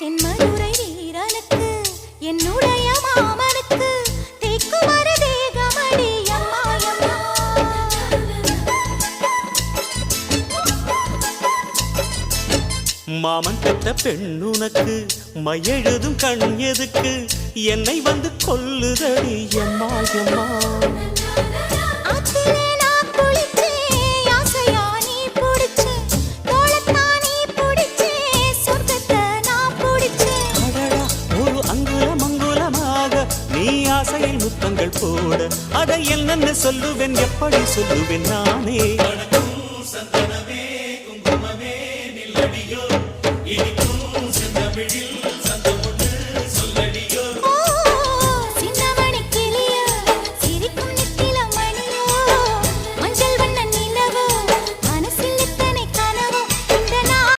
தென்மதுரை வீரனுக்கு என்னுடைய மாமனுக்கு தேக்குமர தேகமடி அம்மா அம்மா. மாமன் பெற்ற பெண்ணுனக்கு மையெழுதும் கண் எதுக்கு என்னை வந்து கொல்லுதடி எம்மா எம்மா. ஆத்திலே நான் குளிச்சேன், ஆசையா நீ புடிச்சேன், தோளத்தான் நீ புடிச்சேன், சொர்க்கத்தை நான் புடிச்சேன். அடடா, ஒரு அங்குலம் அங்குலமாக நீ ஆசையில் முத்தங்கள் போட அதை என்னென்ன சொல்லுவேன் எப்படி சொல்லுவேன் நானே.